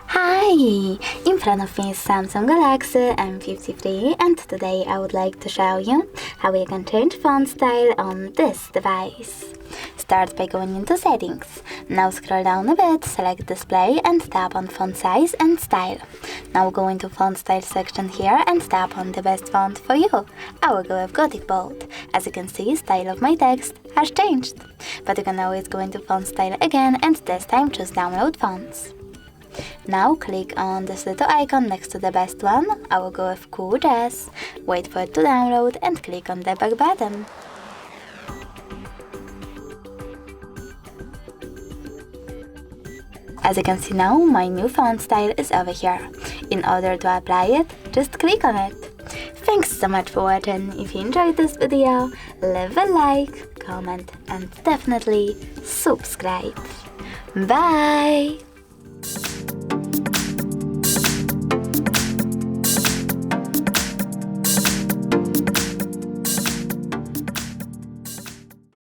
Hi! In front of me is Samsung Galaxy M53 and today I would like to show you how you can change font style on this device. Start by going into settings. Now scroll down a bit, select display and tap on font size and style. Now go into font style section here and tap on the best font for you. I will go with Gothic Bold. As you can see, style of my text has changed. But you can always go into font style again and this time choose download fonts. Now click on this little icon next to the best one. I will go with Cool Jazz. Wait for it to download and click on the back button. As you can see now, my new font style is over here. In order to apply it, just click on it. Thanks so much for watching. If you enjoyed this video, leave a like, comment and definitely subscribe. Bye!